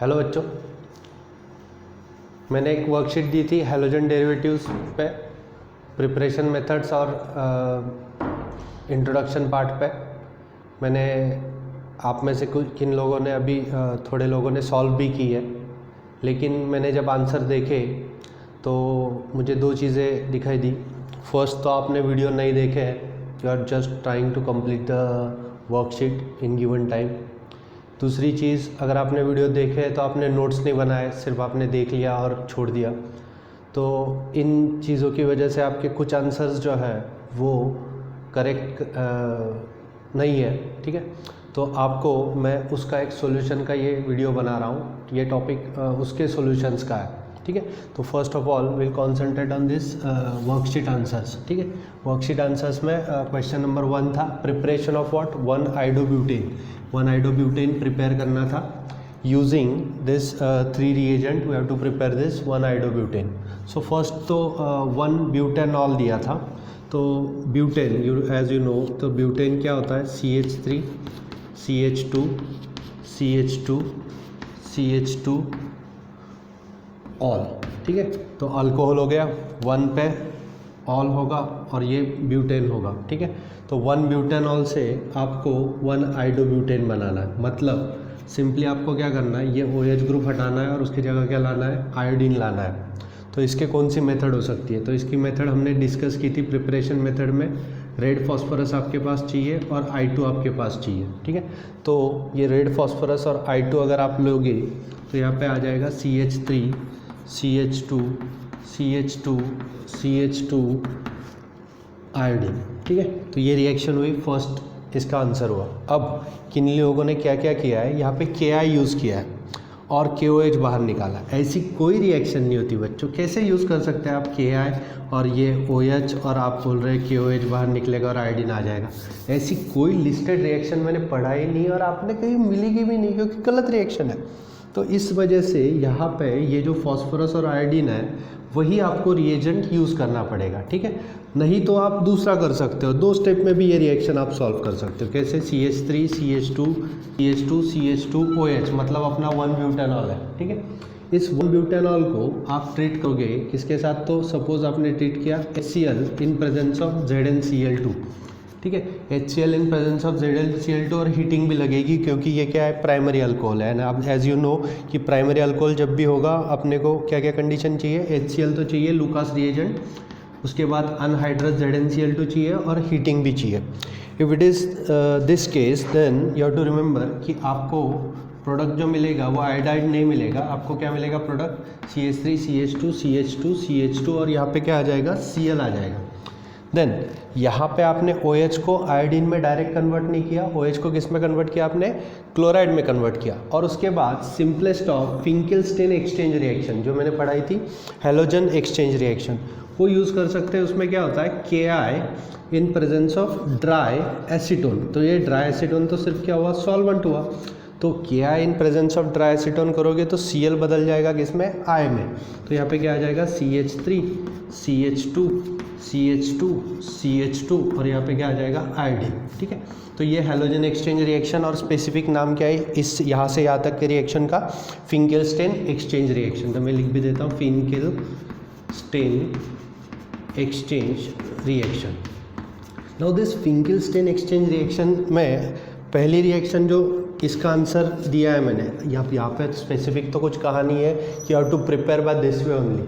Hello बच्चों, मैंने एक वर्कशीट दी थी हैलोजन डेरिवेटिव्स पे, प्रिपरेशन मेथड्स और इंट्रोडक्शन पार्ट पे। मैंने आप में से कुछ किन लोगों ने अभी थोड़े लोगों ने सॉल्व भी की है, लेकिन मैंने जब आंसर देखे तो मुझे दो चीज़ें दिखाई दी। फर्स्ट, तो आपने वीडियो नहीं देखे हैं, you are just trying to complete the worksheet in given time. दूसरी चीज़, अगर आपने वीडियो देखे तो आपने नोट्स नहीं बनाए, सिर्फ आपने देख लिया और छोड़ दिया। तो इन चीज़ों की वजह से आपके कुछ आंसर्स जो है वो करेक्ट नहीं है, ठीक है। तो आपको मैं उसका एक सॉल्यूशन का ये वीडियो बना रहा हूँ। ये टॉपिक उसके सॉल्यूशंस का है, ठीक है। तो first of all will concentrate on this worksheet answers, ठीक है। वर्कशीट आंसर्स में क्वेश्चन नंबर 1 था preparation of what 1 iodobutane. 1 iodobutane prepare करना था using this 3 reagent. We have to prepare this 1 iodobutane. So first तो 1 ब्यूटेनॉल दिया था। तो ब्यूटेन एज यू नो, तो ब्यूटेन क्या होता है? CH3 CH2 CH2 CH2 all, ठीक है। तो अल्कोहल हो गया, 1 पे ऑल होगा और ये ब्यूटेन होगा, ठीक है। तो 1 ब्यूटेनॉल से आपको 1 आइडोब्यूटेन बनाना है। मतलब सिंपली आपको क्या करना है, ये OH ग्रुप हटाना है और उसकी जगह क्या लाना है? आयोडीन लाना है। तो इसके कौन सी मेथड हो सकती है? तो इसकी मेथड हमने डिस्कस की थी प्रिपरेशन मेथड में। रेड फॉस्फोरस आपके पास चाहिए और I2 आपके पास चाहिए, ठीक है। तो ये रेड फॉस्फोरस और I2 अगर आप लोगे तो यहाँ पे आ जाएगा CH3 CH2 CH2 CH2 iodine, ठीक है। तो ये रिएक्शन हुई, फर्स्ट इसका आंसर हुआ। अब किन लोगों ने क्या क्या किया है, यहाँ पे Ki यूज़ किया है और KOH बाहर निकाला। ऐसी कोई रिएक्शन नहीं होती बच्चों। कैसे यूज़ कर सकते हैं आप Ki और ये OH और आप बोल रहे हैं KOH बाहर निकलेगा और आयोडीन आ जाएगा? ऐसी कोई लिस्टेड रिएक्शन मैंने पढ़ा ही नहीं और आपने कहीं मिलेगी भी नहीं, क्योंकि गलत रिएक्शन है। तो इस वजह से यहाँ पे ये जो फॉस्फोरस और आयोडीन है वही आपको रिएजेंट यूज़ करना पड़ेगा, ठीक है। नहीं तो आप दूसरा कर सकते हो, 2 स्टेप में भी ये रिएक्शन आप सॉल्व कर सकते हो। कैसे? CH3 CH2 CH2 CH2 OH, मतलब अपना 1 ब्यूटेनॉल है, ठीक है। इस 1 ब्यूटेनॉल को आप ट्रीट करोगे किसके साथ? तो सपोज आपने ट्रीट किया HCl in presence of ZnCl2, ठीक है। HCl in presence of ZnCl2 और हीटिंग भी लगेगी, क्योंकि ये क्या है? प्राइमरी अल्कोहल है ना। अब एज यू नो कि प्राइमरी अल्कोहल जब भी होगा अपने को क्या क्या कंडीशन चाहिए? HCl तो चाहिए, लूकास रिएजेंट, उसके बाद अनहाइड्रस ZnCl2 चाहिए और हीटिंग भी चाहिए। If it is this case then you have to remember कि आपको प्रोडक्ट जो मिलेगा वो आयोडाइड नहीं मिलेगा। आपको क्या मिलेगा product? CH3 CH2 CH2 CH2 और यहाँ पे क्या आ जाएगा? Cl आ जाएगा। देन यहाँ पे आपने OH को आयोडीन में डायरेक्ट कन्वर्ट नहीं किया, OH को किस में कन्वर्ट किया आपने? क्लोराइड में कन्वर्ट किया। और उसके बाद सिंपलेस्ट ऑफ फिंकेल्स्टीन एक्सचेंज रिएक्शन जो मैंने पढ़ाई थी, हैलोजन एक्सचेंज रिएक्शन, वो यूज़ कर सकते हैं। उसमें क्या होता है? Ki in presence of dry acetone. तो ये ड्राई एसीटोन तो सिर्फ क्या हुआ? सॉल्वेंट हुआ। तो Ki in presence of dry acetone करोगे तो Cl बदल जाएगा किसमें? I में। तो यहाँ पे क्या आ जाएगा? CH3 CH2 CH2 CH2 और यहाँ पे क्या आ जाएगा? आयोडीन, ठीक है। तो ये हैलोजन एक्सचेंज रिएक्शन, और स्पेसिफिक नाम क्या है इस यहाँ से यहाँ तक के रिएक्शन का? Finkelstein exchange reaction. तो मैं लिख भी देता हूँ Finkelstein exchange reaction. Now this Finkelstein exchange reaction में पहली रिएक्शन जो इसका आंसर दिया है मैंने, यहाँ पे स्पेसिफिक तो कुछ कहा नहीं है कि how to prepare by this way only.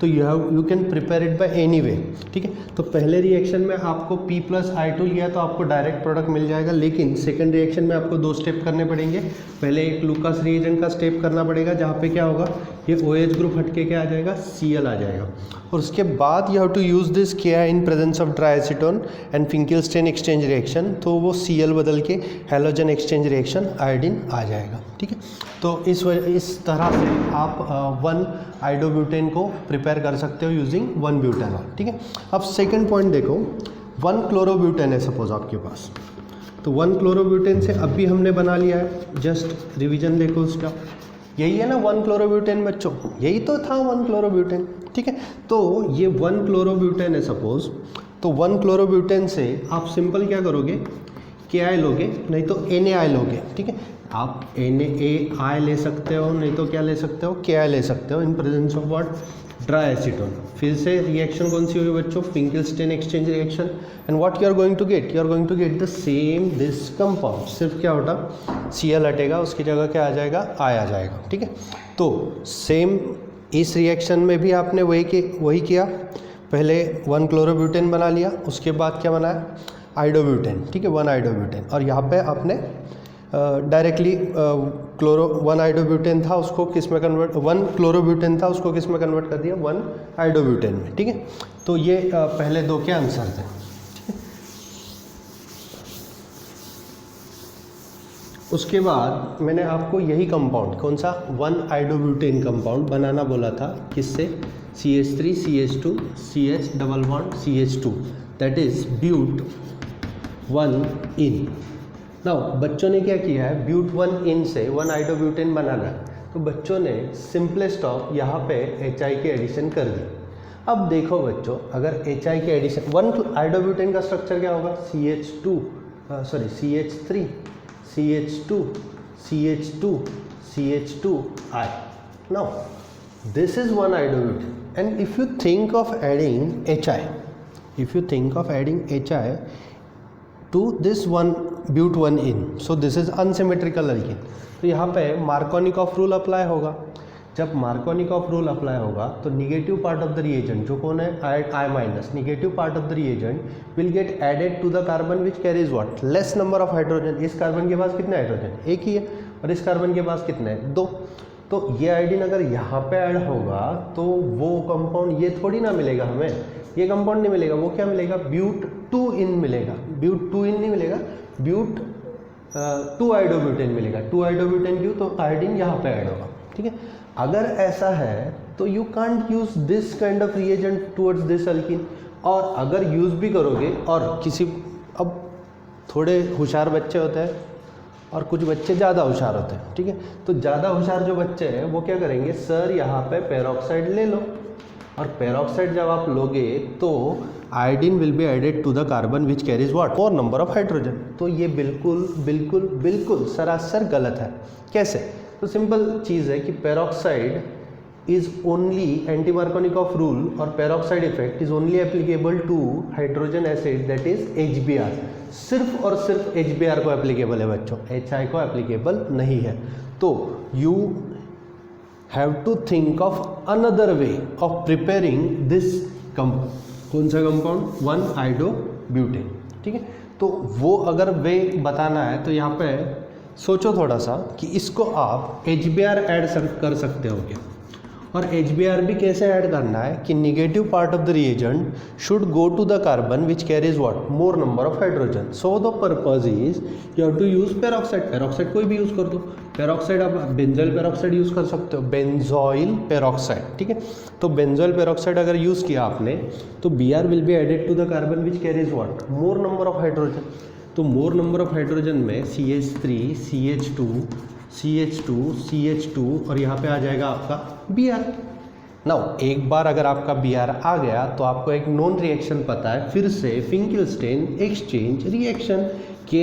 तो you can prepare it by any way, ठीक है। तो पहले रिएक्शन में आपको P + I2 लिया तो आपको डायरेक्ट प्रोडक्ट मिल जाएगा, लेकिन सेकंड रिएक्शन में आपको 2 स्टेप करने पड़ेंगे। पहले एक लूकास रिएजेंट का स्टेप करना पड़ेगा, जहाँ पे क्या होगा? ये OH ग्रुप हटके क्या आ जाएगा? Cl आ जाएगा। और उसके बाद you have to use this Ki in presence of dry acetone and Finkelstein exchange reaction. तो वो Cl बदल के हैलोजन एक्सचेंज रिएक्शन आयोडीन आ जाएगा, ठीक है। तो इस तरह से आप 1 आइडोब्यूटेन को प्रिपेयर कर सकते हो यूजिंग 1 ब्यूटेनॉल, ठीक है। अब सेकंड पॉइंट देखो, 1 क्लोरोब्यूटेन है सपोज आपके पास। तो 1 क्लोरोब्यूटेन से अब भी हमने बना लिया है, जस्ट रिवीजन देखो उसका। यही है ना 1 क्लोरोब्यूटेन बच्चों, यही तो था 1 क्लोरोब्यूटेन, ठीक है। तो ये 1 क्लोरोब्यूटेन है सपोज। तो 1 क्लोरोब्यूटेन से आप सिंपल क्या करोगे? Ki लोगे, नहीं तो Na लोगे, ठीक है। आप NaAI ले सकते हो, नहीं तो क्या ले सकते हो, KI ले सकते हो in presence of what, dry acetone. फिर से रिएक्शन कौन सी हुई बच्चों, Finkelstein exchange reaction. And what you are going to get, you are going to get the same this compound, सिर्फ क्या होता, Cl हटेगा, उसकी जगह क्या आ जाएगा, I आ जाएगा। ठीक है, तो सेम इस रिएक्शन में भी आपने वही किया, पहले 1 क्लोरोब्यूटेन बना लिया, उसके बाद क्या बनाया, आइडोब्यूटेन। ठीक है, 1 आइडोब्यूटेन, और यहाँ पे आपने डायरेक्टली 1 आइडोब्यूटेन था उसको किस में कन्वर्ट, 1 क्लोरोब्यूटेन था उसको किस में कन्वर्ट कर दिया, 1 आइडोब्यूटेन में। ठीक है, तो ये पहले दो के आंसर थे। उसके बाद मैंने आपको यही कंपाउंड, कौन सा, 1 आइडोब्यूटेन कंपाउंड बनाना बोला था, किससे, CH3 CH2 CH double bond CH2, that is but 1 ene. Now बच्चों ने क्या किया है, ब्यूट 1 इन से 1 आइडोब्यूटेन बनाना है, तो बच्चों ने सिंपलेस्ट ऑफ यहाँ पे HI की एडिशन कर दी। अब देखो बच्चों, अगर HI की एडिशन, 1 आइडोब्यूटेन का स्ट्रक्चर क्या होगा, CH3 CH2 CH2 CH2I। Now this is 1 iodobutane, and if you think of adding HI, to this one but 1 in, so this is unsymmetrical alkene, तो यहाँ पे मार्कोनिकॉफ रूल अप्लाई होगा। जब Markovnikov rule apply होगा तो negative part of the reagent, जो कौन है, I minus, negative part of the reagent will get added to the carbon which carries what, less number of hydrogen. इस carbon के पास कितने हाइड्रोजन, एक ही है, और इस कार्बन के पास कितने हैं, 2। तो ये आयोडीन अगर यहाँ पे ऐड होगा तो वो कंपाउंड ये थोड़ी ना मिलेगा हमें, ये कंपाउंड नहीं मिलेगा, वो क्या मिलेगा, ब्यूट 2 इन मिलेगा, ब्यूट 2 इन नहीं मिलेगा, ब्यूट 2 आइडोब्यूटेन मिलेगा। 2 आइडोब्यूटेन क्यों, तो आयोडीन यहाँ पे ऐड होगा। ठीक है, अगर ऐसा है तो you can't use this kind of reagent towards this alkyne, और अगर यूज भी करोगे, और किसी, अब थोड़े होशियार बच्चे होते हैं और कुछ बच्चे ज़्यादा होशियार होते हैं। ठीक है, तो ज़्यादा होशियार जो बच्चे हैं वो क्या करेंगे, सर यहाँ पे पेरोक्साइड ले लो, और पेरोक्साइड जब आप लोगे तो iodine will be added to the carbon which carries what, more number of hydrogen. तो ये बिल्कुल बिल्कुल बिल्कुल सरासर गलत है। कैसे, तो सिंपल चीज़ है कि peroxide is only, anti Markovnikov rule और peroxide effect is only applicable to hydrogen acid that is HBr, सिर्फ और सिर्फ HBr को एप्लीकेबल है बच्चों, HI को एप्लीकेबल नहीं है। तो you have to think of another way of preparing this compound, कौन सा कंपाउंड, 1 आइडोब्यूटेन। ठीक है, तो वो अगर वे बताना है तो यहाँ पे सोचो थोड़ा सा कि इसको आप HBr ऐड कर सकते हो क्या, और HBr भी कैसे ऐड करना है कि negative part of the reagent should go to the carbon which carries what, more number of hydrogen. So the purpose is you have to use peroxide, peroxide कोई भी यूज कर दो, पेरोक्साइड आप बेंजोइल पेरोक्साइड यूज कर सकते हो, benzoyl peroxide. ठीक है, तो बेंजोइल पेरोक्साइड अगर यूज किया आपने तो Br will be added to the carbon which carries what, more number of hydrogen. तो मोर नंबर ऑफ हाइड्रोजन में CH3 CH2 CH2 और यहाँ पे आ जाएगा आपका Br। नाउ एक बार अगर आपका Br आ गया तो आपको एक नॉन रिएक्शन पता है, फिर से Finkelstein exchange reaction, Ki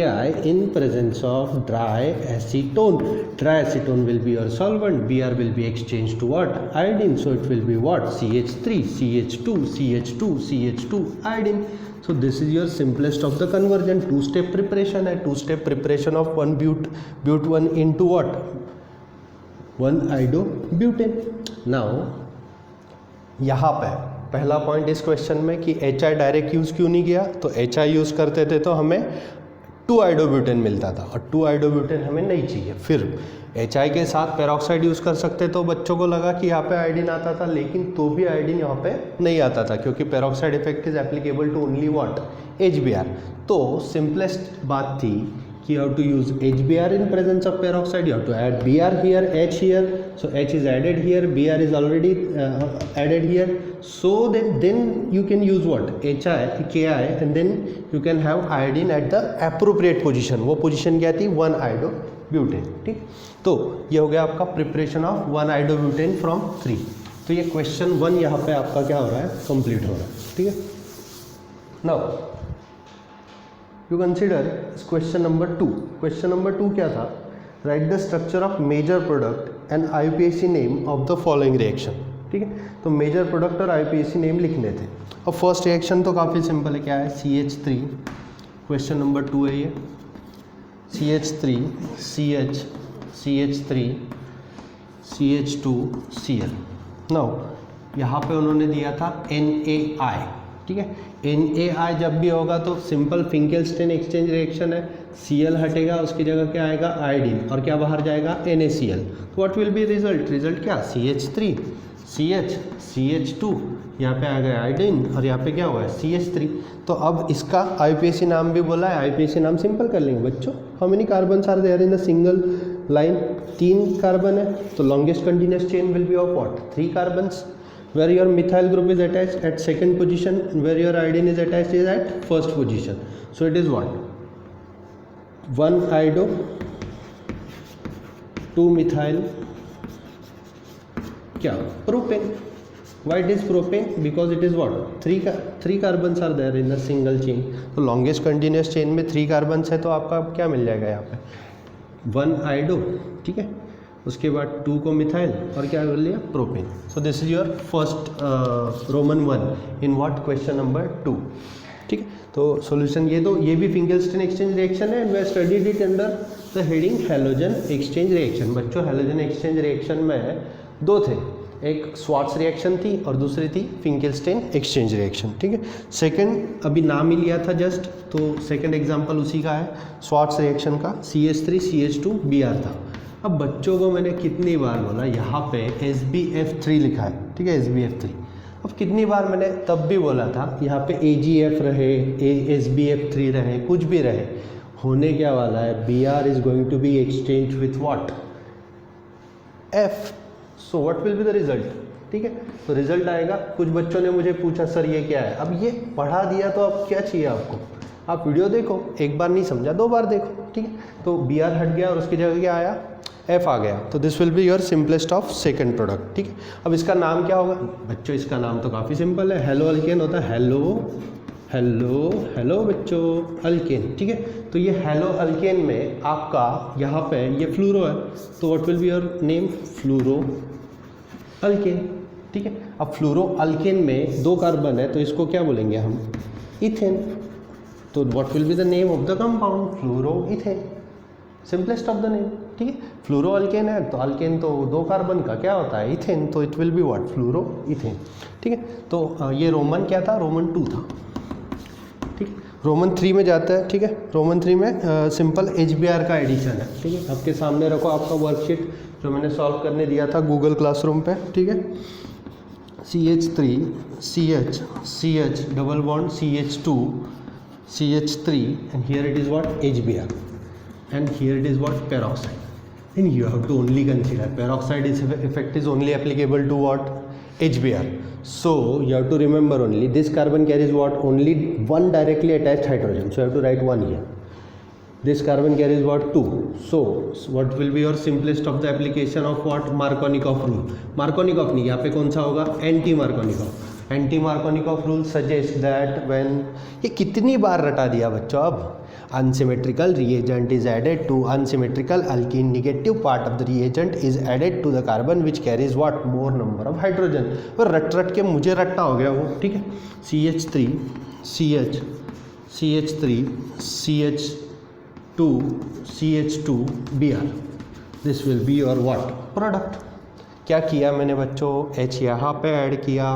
in presence of dry acetone. Dry acetone will be your solvent. Br will be exchanged to what? Iodine. So it will be what? CH3 CH2 CH2 CH2 iodine. So this is your simplest of the conversion. Two-step preparation है, two-step preparation of one but 1 into what? 1 iodobutane. Now यहाँ पे पहला point इस question में कि HI direct use क्यों नहीं किया, तो HI यूज़ करते थे तो हमें 2 आइडोब्यूटेन मिलता था, और 2 आइडोब्यूटेन हमें नहीं चाहिए। फिर HI के साथ पेरोक्साइड यूज़ कर सकते, तो बच्चों को लगा कि यहाँ पे आयोडीन आता था, लेकिन तो भी आयोडीन यहाँ पे नहीं आता था क्योंकि peroxide effect is applicable to only what, HBr। तो सिंपलेस्ट बात थी कि you have to use HBr in presence of peroxide, you have to add Br here, H here, so H is added here, Br is already added here, so then you can use what, HI, Ki, and then you can have iodine at the appropriate position। वो position क्या थी, 1 iodobutane। ठीक, तो ये हो गया आपका preparation of 1 iodobutane from 3। तो ये क्वेश्चन 1 यहाँ पे आपका क्या हो रहा है, कंप्लीट हो रहा है। ठीक है, now you consider question number 2। Question number 2 क्या था write the structure of major product and IUPAC name of the following reaction. ठीक है, तो मेजर प्रोडक्ट और IUPAC नेम लिखने थे। अब फर्स्ट रिएक्शन तो काफ़ी सिंपल है, क्या है, CH3, क्वेश्चन नंबर 2 है ये, CH3 CH CH3 CH2 Cl। Now यहाँ पे उन्होंने दिया था NaI। ठीक है, NaI जब भी होगा तो सिंपल फिंकेल्स्टीन एक्सचेंज रिएक्शन है, Cl हटेगा, उसकी जगह क्या आएगा, आयोडीन, और क्या बाहर जाएगा, NaCl। तो what will B result, result क्या, CH3 CH CH2, यहाँ पे आ गया आयोडीन और यहाँ पे क्या हुआ है, CH3। तो अब इसका IUPAC नाम भी बोला है, IUPAC नाम सिंपल कर लेंगे बच्चों। How many carbon are there in the single line, 3 carbon है, तो longest continuous chain will be of what, 3 carbons, where your methyl group is attached at second position, where your iodine is attached is at first position. So it is what, 1 iodo, 2 methyl, क्या, propane. Why it is propane? Because it is what, 3 carbons are there in a single chain. तो longest continuous chain में 3 carbons है, तो आपका क्या मिल जाएगा यहाँ पे, 1 iodo, ठीक है, उसके बाद 2 को मिथाइल और क्या कर लिया, propane. So this is your first Roman 1 in what, question number 2। ठीक है, तो सॉल्यूशन ये भी फिंकेल्स्टीन एक्सचेंज रिएक्शन है, and we studied it under the heading halogen exchange reaction. बच्चों हैलोजन एक्सचेंज रिएक्शन में 2 थे, एक स्वार्ट्स रिएक्शन थी और दूसरी थी फिंकेल्स्टीन एक्सचेंज रिएक्शन। ठीक है, सेकंड अभी नाम ही लिया था जस्ट, तो सेकंड एग्जांपल उसी का है, स्वार्ट्स रिएक्शन का, CH3 CH2 Br था। अब बच्चों को मैंने कितनी बार बोला, यहाँ पे SbF3 लिखा है, ठीक है, SbF3। अब कितनी बार मैंने तब भी बोला था, यहाँ पे AgF रहे, SbF3 रहे, कुछ भी रहे, होने क्या वाला है, Br is going to be exchange with what, F। So what will be the result. ठीक है, तो रिजल्ट आएगा। कुछ बच्चों ने मुझे पूछा सर ये क्या है, अब ये पढ़ा दिया तो अब क्या चाहिए आपको, आप वीडियो देखो, एक बार नहीं समझा 2 बार देखो। ठीक है, तो Br हट गया और उसकी जगह क्या आया, F आ गया, तो this will be your simplest of second product. ठीक है, अब इसका नाम क्या होगा बच्चों, इसका नाम तो काफ़ी सिंपल है, हेलो अल्केन होता है, हेलो हेलो हेलो बच्चों अल्केन। ठीक है, तो ये हेलो अल्केन में आपका यहाँ पे ये फ्लूरो है, तो what will be your name, fluoro alkane. ठीक है, अब फ्लूरो अल्केन में 2 कार्बन है, तो इसको क्या बोलेंगे हम, इथेन। तो what will be the name of the compound, fluoro ethane, simplest of the name. ठीक है, फ्लूरो अल्केन है, तो अल्केन तो 2 कार्बन का क्या होता है, इथेन, तो it will be what, fluoro ethane. ठीक है, तो ये रोमन क्या था, रोमन 2 था। ठीक है, रोमन 3 में जाता है। ठीक है, रोमन 3 में सिंपल HBr का एडिशन है। ठीक है, आपके सामने रखो आपका वर्कशीट जो मैंने सॉल्व करने दिया था गूगल क्लासरूम पे। ठीक है, CH3 CH CH double bond CH2 CH3 and here it is what, HBr, and here it is what, peroxide, and you have to only consider peroxide is effect is only applicable to what, HBr. So you have to remember only this carbon carries what, only 1 directly attached hydrogen, so you have to write 1 here. This carbon carries what, 2. So what will be your simplest of the application of what, Markovnikov rule. Markovnikov नहीं, यहाँ पे कौन सा होगा, anti Markovnikov. Anti Markovnikov rule suggest that when, ये कितनी बार रटा दिया बच्चों, अब unsymmetrical reagent is added to unsymmetrical alkene, negative part of the reagent is added to the carbon which carries what, more number of hydrogen। और रट के मुझे रट्टा हो गया वो। ठीक है, CH3 CH CH3 CH2 CH2 Br, this will be your what, product। क्या किया मैंने बच्चों, H यहाँ पे ऐड किया,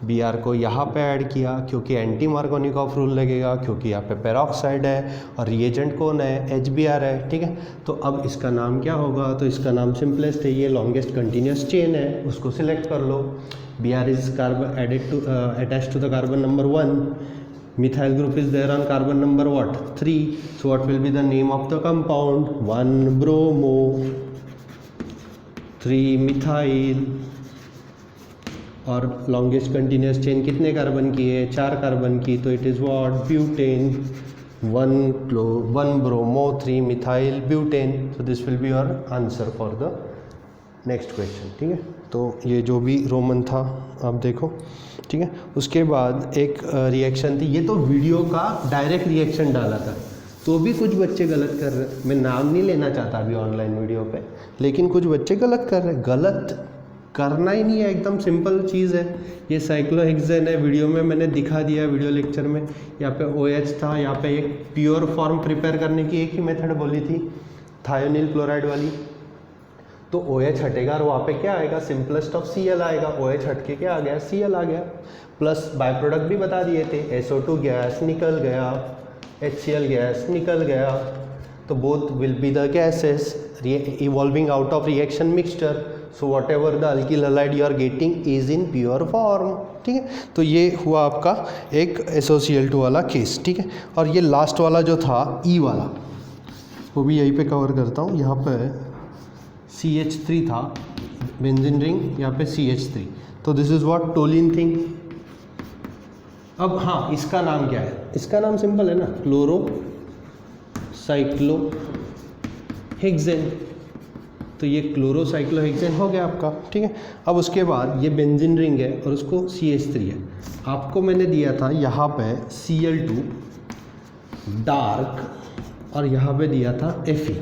Br को यहाँ पे ऐड किया, क्योंकि एंटी मार्कोनिकॉफ रूल लगेगा, क्योंकि यहाँ पे पेरोक्साइड है और रिएजेंट कौन है, HBr है। ठीक है, तो अब इसका नाम क्या होगा, तो इसका नाम सिंपलेस्ट है, ये लॉन्गेस्ट कंटिन्यूस चेन है, उसको सिलेक्ट कर लो। Br is carbon added to attach to the carbon number 1, methyl group is there on carbon number what, 3। So what will be the name of the compound, 1 bromo 3 methyl, और longest continuous chain कितने carbon की है, 4 carbon की, तो it is what, butane, 1 bromo 3 methyl butane. So this will be your answer for the next question. ठीक है, तो ये जो भी रोमन था आप देखो। ठीक है, उसके बाद एक रिएक्शन थी, ये तो वीडियो का डायरेक्ट रिएक्शन डाला था, तो भी कुछ बच्चे गलत कर रहे हैं। मैं नाम नहीं लेना चाहता अभी ऑनलाइन वीडियो पे, लेकिन कुछ बच्चे गलत कर रहे हैं। गलत करना ही नहीं है, एकदम सिंपल चीज़ है। ये साइक्लोहेक्सेन है, वीडियो में मैंने दिखा दिया, वीडियो लेक्चर में। यहाँ पे OH था, यहाँ पे एक प्योर फॉर्म प्रिपेयर करने की एक ही मेथड बोली थी, थायोनिल क्लोराइड वाली। तो OH हटेगा और वहाँ पे क्या आएगा, सिंपलेस्ट ऑफ Cl आएगा। OH हट के क्या आ गया, Cl आ गया। प्लस बाय प्रोडक्ट भी बता दिए थे, SO2 गैस निकल गया, HCl गैस निकल गया। तो both will be the gases evolving out of reaction mixture. So whatever the alkyl halide you are getting is in pure form. ठीक है, तो ये हुआ आपका एक SOCl2 वाला केस। ठीक है, और ये लास्ट वाला जो था E वाला, वो भी यहीं पे कवर करता हूँ। यहाँ पे CH3 था, बेंजीन रिंग, यहाँ पे CH3। तो this is what toluene thing. अब हाँ, इसका नाम क्या है? इसका नाम सिंपल है ना, क्लोरो साइक्लोहेक्सेन। तो ये क्लोरो साइक्लोहेक्सेन हो गया आपका। ठीक है, अब उसके बाद ये बेंजीन रिंग है और उसको CH3 है। आपको मैंने दिया था यहाँ पे Cl2 डार्क और यहाँ पे दिया था Fe।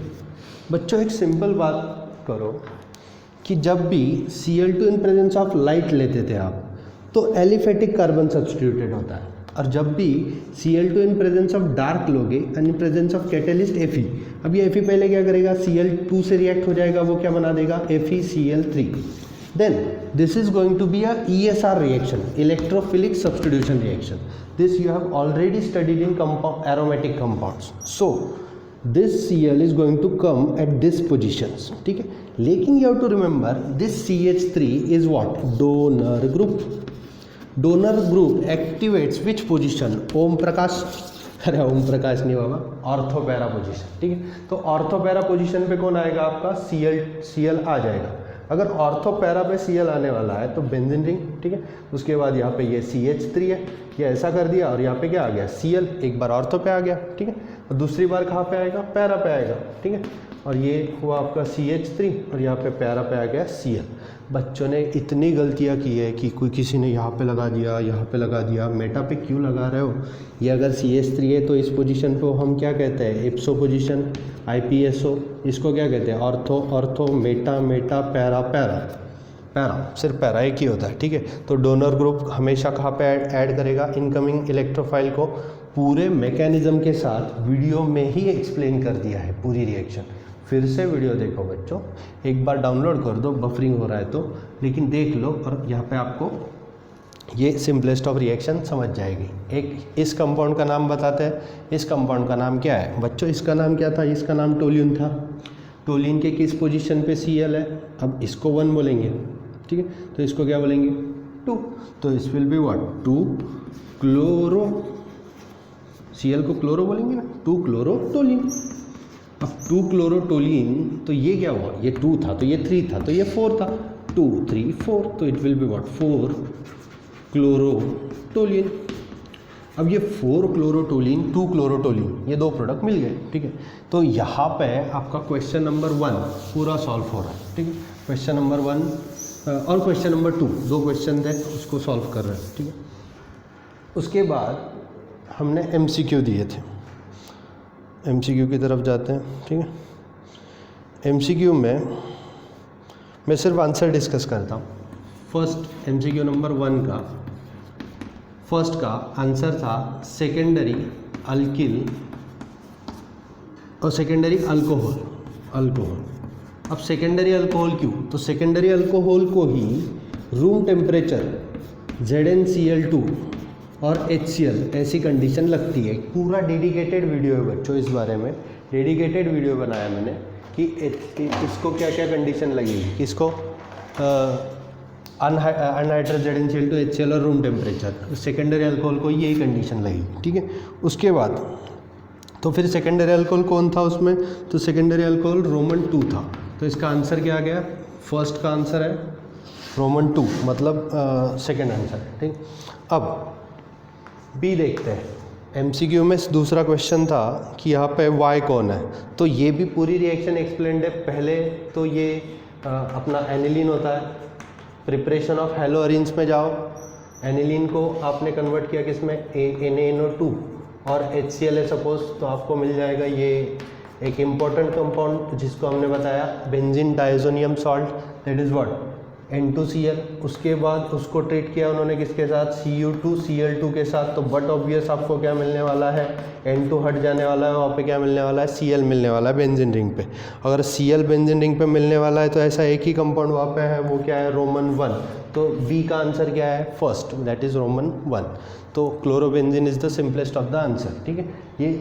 बच्चों एक सिंपल बात करो कि जब भी Cl2 in presence of light लेते थे आप, तो एलिफेटिक कार्बन सब्स्टिट्यूटेड होता है। और जब भी Cl2 in presence of dark लोगे, इन प्रेजेंस ऑफ कैटेलिस्ट Fe, अब ये Fe पहले क्या करेगा, Cl2 से रिएक्ट हो जाएगा, वो क्या बना देगा, FeCl3। Then this is going to be a ESR reaction, electrophilic substitution reaction. This you have already studied in aromatic compounds. So this Cl is going to come at this positions। ठीक है, लेकिन you have to remember this CH3 is what, donor group। donor group activates which position, Om Prakash, अरे ओम प्रकाश नहीं बाबा, ortho para position. ठीक है, तो ortho para position पे कौन आएगा आपका, Cl आ जाएगा। अगर ऑर्थो पैरा पे Cl आने वाला है तो बेंजीन रिंग। ठीक है, उसके बाद यहाँ पे ये CH3 है, ये ऐसा कर दिया और यहाँ पे क्या आ गया, Cl। एक बार ऑर्थो पे आ गया। ठीक है, और दूसरी बार कहाँ पे आएगा, पैरा पे आएगा। ठीक है, और ये हुआ आपका CH3 और यहाँ पे पैरा पे आ गया Cl। बच्चों ने इतनी गलतियाँ की है कि कोई किसी ने यहाँ पे लगा दिया, यहाँ पे लगा दिया। मेटा पे क्यों लगा रहे हो? ये अगर CH3 है तो इस पोजीशन को हम क्या कहते हैं, इप्सो पोजीशन, IPSO। इसको क्या कहते हैं, ortho ortho, Meta Meta, para para para, सिर्फ पैरा एक ही होता है। ठीक है, तो डोनर ग्रुप हमेशा कहाँ पे ऐड करेगा, इनकमिंग इलेक्ट्रोफाइल को। पूरे मैकेनिज्म के साथ वीडियो में ही एक्सप्लेन कर दिया है पूरी रिएक्शन। फिर से वीडियो देखो बच्चों, एक बार डाउनलोड कर दो, बफरिंग हो रहा है तो, लेकिन देख लो और यहाँ पे आपको ये सिंपलेस्ट ऑफ रिएक्शन समझ जाएगी। एक इस कंपाउंड का नाम बताते हैं, इस कंपाउंड का नाम क्या है बच्चों, इसका नाम क्या था, इसका नाम टोल्यून था। टोल्यून के किस पोजीशन पे Cl है, अब इसको 1 बोलेंगे। ठीक है, तो इसको क्या बोलेंगे, 2। तो इस will be what, 2 chloro, Cl को क्लोरो बोलेंगे ना, 2 क्लोरोटोलिन। अब 2 क्लोरोटोलिन, तो ये क्या हुआ, ये 2 था तो ये 3 था तो ये 4 था, 2 3 4, तो इट विल बी व्हाट, 4 क्लोरोटोलिन। अब ये 4 क्लोरोटोलिन 2 क्लोरोटोलिन, ये 2 प्रोडक्ट मिल गए। ठीक है, तो यहाँ पे आपका क्वेश्चन नंबर 1 पूरा सॉल्व हो रहा है। ठीक है, क्वेश्चन नंबर 1 और क्वेश्चन नंबर 2, 2 क्वेश्चन थे, उसको सॉल्व कर रहे हैं। ठीक है, उसके बाद हमने MCQ दिए थे, MCQ की तरफ जाते हैं। ठीक है, MCQ में मैं सिर्फ आंसर डिस्कस करता हूँ। फर्स्ट MCQ नंबर 1 का फर्स्ट का आंसर था सेकेंडरी अल्किल और सेकेंडरी अल्कोहल। अब सेकेंडरी अल्कोहल क्यों, तो सेकेंडरी अल्कोहल को ही रूम टेम्परेचर ZnCl2 और HCl ऐसी कंडीशन लगती है। पूरा डेडिकेटेड वीडियो है बच्चों इस बारे में, डेडिकेटेड वीडियो बनाया मैंने कि इसको क्या क्या कंडीशन लगेगी, किसको अनहाइड्रेटेड ZnCl2 HCl और रूम टेम्परेचर, सेकेंडरी अल्कोहल को यही कंडीशन लगेगी। ठीक है, उसके बाद तो फिर सेकेंडरी अल्कोहल कौन था उसमें, तो सेकेंडरी अल्कोहल रोमन 2 था। तो इसका आंसर क्या आ गया, फर्स्ट का आंसर है रोमन 2, मतलब सेकेंड आंसर। ठीक, अब बी देखते हैं। MCQ में दूसरा क्वेश्चन था कि यहाँ पे Y कौन है, तो ये भी पूरी रिएक्शन एक्सप्लेंड है। पहले तो ये अपना एनिलीन होता है, प्रिपरेशन ऑफ हेलोअरीन्स में जाओ, एनिलीन को आपने कन्वर्ट किया किस में, NaNO2 और HCl है सपोज, तो आपको मिल जाएगा ये एक इम्पॉर्टेंट कंपाउंड जिसको हमने बताया benzene diazonium salt, that is what N2Cl। उसके बाद उसको ट्रीट किया उन्होंने किसके साथ, Cu2Cl2 के साथ, तो बट ऑब्वियस आपको क्या मिलने वाला है, N2 हट जाने वाला है, वहाँ पे क्या मिलने वाला है, Cl मिलने वाला है बेंजीन रिंग पे। अगर Cl बेंजीन रिंग पे मिलने वाला है तो ऐसा एक ही कंपाउंड वहाँ पे है, वो क्या है, रोमन 1। तो बी का आंसर क्या है, फर्स्ट, दैट इज़ रोमन 1। तो chlorobenzene is the simplest of the answer. ठीक है, ये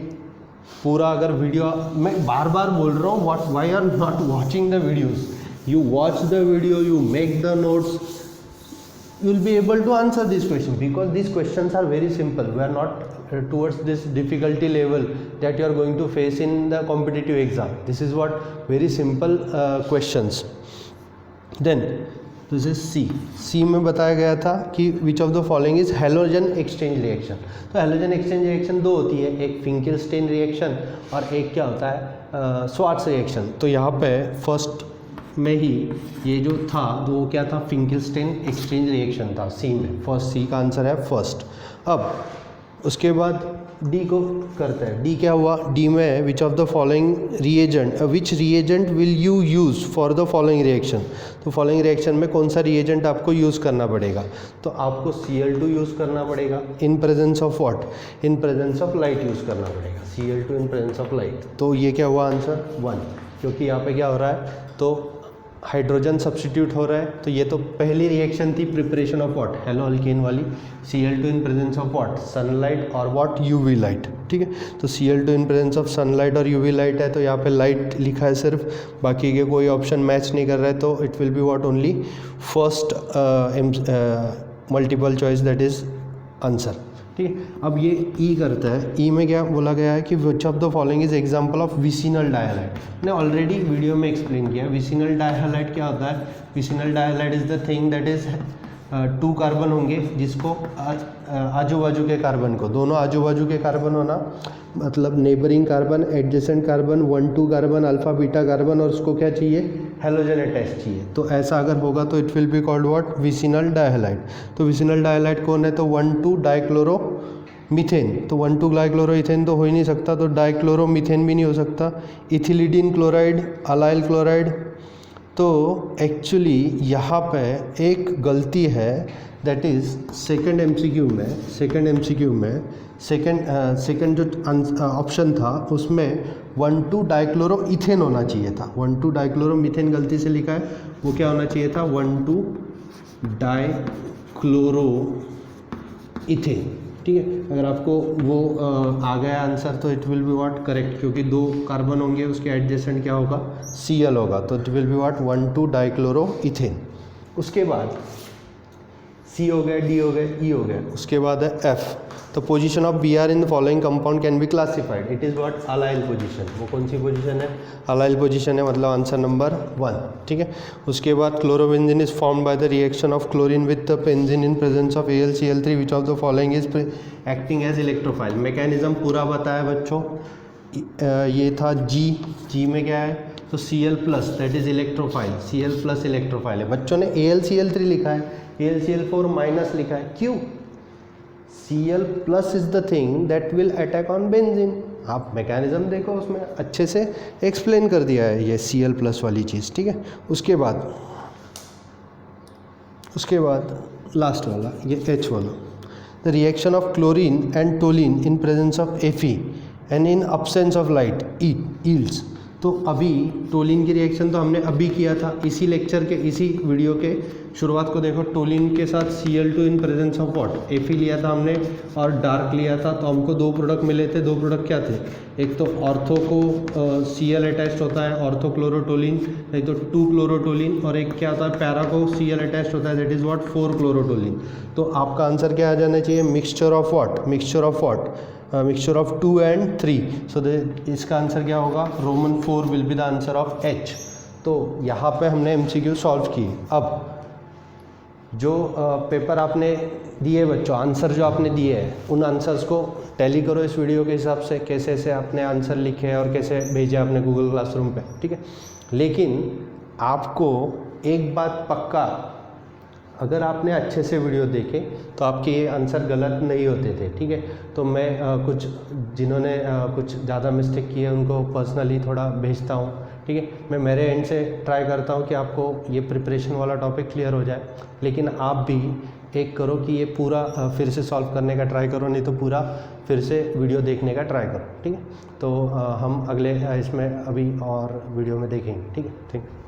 पूरा अगर वीडियो, मैं बार बार बोल रहा हूँ, what why are not watching the videos, you watch the video, you make the notes, you will be able to answer these questions, because these questions are very simple. We are not towards this difficulty level that you are going to face in the competitive exam. This is what very simple questions. Then this is C में बताया गया था कि which of the following is halogen exchange reaction। तो halogen exchange reaction दो होती है, एक फिंकेलस्टेन रिएक्शन और एक क्या होता है, स्वार्ट्स रिएक्शन। तो यहाँ पे फर्स्ट में ही ये जो था तो वो क्या था, फिंकेलस्टेन एक्सचेंज रिएक्शन था सी में, फर्स्ट सी का आंसर है फर्स्ट। अब उसके बाद डी को करते हैं, डी क्या हुआ, डी में विच of the following reagent, which reagent will you use for the following reaction. तो फॉलोइंग रिएक्शन में कौन सा रिएजेंट आपको यूज़ करना पड़ेगा, तो आपको Cl2 यूज़ करना पड़ेगा इन presence of what, in presence of light use करना पड़ेगा, Cl2 in presence of light. तो ये क्या हुआ आंसर 1, क्योंकि यहाँ पे क्या हो रहा है, तो हाइड्रोजन सब्स्टिट्यूट हो रहा है। तो ये तो पहली रिएक्शन थी preparation of what, hello alkane वाली, Cl2 in presence of what, sunlight और व्हाट, यूवी लाइट। ठीक है, तो Cl2 in presence of sunlight और यूवी लाइट है, तो यहाँ पे लाइट लिखा है सिर्फ, बाकी के कोई ऑप्शन मैच नहीं कर रहा है, तो it will be what, only first multiple choice, that is answer. ठीक है, अब ये ई करता है, ई में क्या बोला गया है कि which of the following is example of vicinal dihalide. मैंने ऑलरेडी वीडियो में एक्सप्लेन किया, विसिनल डायहालाइड क्या होता है, vicinal dihalide is the thing that is 2 carbon होंगे जिसको आजू बाजू के कार्बन को, दोनों आजू बाजू के कार्बन होना, मतलब neighbouring carbon, adjacent carbon, 1-2 carbon, alpha beta carbon, और उसको क्या चाहिए, हेलोजन अटैच चाहिए। तो ऐसा अगर होगा तो it will be called what, vicinal dihalide. तो विसिनल डायहालाइड कौन है, तो 1,2 डाइक्लोरो मीथेन। तो 1,2 डाइक्लोरोइथेन तो हो ही नहीं सकता, तो डाइक्लोरोमीथेन भी नहीं हो सकता। इथिलीडिन क्लोराइड, अलाइल क्लोराइड। तो एक्चुअली यहाँ पे एक गलती है, दैट इज़ सेकंड एमसीक्यू में सेकंड जो ऑप्शन था उसमें 1,2 डाइक्लोरो इथेन होना चाहिए था, 1,2 डाइक्लोरो मीथेन गलती से लिखा है, वो क्या होना चाहिए था, 1,2 डाइक्लोरो इथेन। ठीक है, अगर आपको वो आ गया आंसर तो it will be what correct, क्योंकि 2 कार्बन होंगे, उसके एडजेसेंट क्या होगा, Cl होगा, तो it will be what 1,2 dichloro ethane. उसके बाद C हो गया, D हो गया, E हो गया, उसके बाद है F। तो position of Br in the following compound can be classified, it is what, allyl position. वो कौन सी पोजीशन है, अलाइल पोजीशन है, मतलब आंसर नंबर 1। ठीक है, उसके बाद chlorobenzene is formed by the reaction of chlorine with the benzene in presence of AlCl3, which of the following is acting as electrophile. Mechanism पूरा बताया बच्चों, ये था जी में क्या है, तो Cl+, that is electrophile, Cl+ electrophile है। बच्चों ने AlCl3 लिखा है, AlCl4- लिखा है, क्यों, Cl+ is the thing that will attack on benzene. आप मैकेनिज्म देखो, उसमें अच्छे से एक्सप्लेन कर दिया है ये Cl+ वाली चीज़। ठीक है, उसके बाद लास्ट वाला ये H वाला, the reaction of chlorine and toluene in presence of Fe and in absence of light yields. तो अभी टोलिन की रिएक्शन तो हमने अभी किया था, इसी लेक्चर के इसी वीडियो के शुरुआत को देखो, टोलिन के साथ Cl2 in presence of what, Fe लिया था हमने और डार्क लिया था, तो हमको 2 प्रोडक्ट मिले थे। 2 प्रोडक्ट क्या थे, एक तो ऑर्थो को Cl अटैच्ड होता है, ऑर्थोक्लोरोटोलिन, नहीं तो 2-क्लोरोटोलिन, और एक क्या होता है, पैरा को Cl अटैच्ड होता है, दैट इज़ व्हाट, 4-क्लोरोटोलिन। तो आपका आंसर क्या आ जाना चाहिए, mixture of what, mixture of 2 and 3। सो इसका आंसर क्या होगा, Roman 4 will be the answer of H। तो यहाँ पे हमने MCQ सॉल्व किए। अब जो पेपर आपने दिए बच्चों, आंसर जो आपने दिए हैं, उन आंसर्स को टैली करो इस वीडियो के हिसाब से, कैसे से आपने आंसर लिखे और कैसे भेजे आपने गूगल क्लासरूम पे। ठीक है, लेकिन आपको एक बात पक्का अगर आपने अच्छे से वीडियो देखे तो आपके ये आंसर गलत नहीं होते थे, ठीक है। तो मैं कुछ जिन्होंने कुछ ज़्यादा मिस्टेक किए उनको पर्सनली थोड़ा भेजता हूँ, ठीक है। मैं मेरे एंड से ट्राई करता हूँ कि आपको ये प्रिपरेशन वाला टॉपिक क्लियर हो जाए, लेकिन आप भी एक करो कि ये पूरा फिर से सॉल्व करने का ट्राई करो, नहीं तो पूरा फिर से वीडियो देखने का ट्राई करो, ठीक है। तो हम अगले इसमें अभी और वीडियो में देखेंगे, ठीक है। Thank you.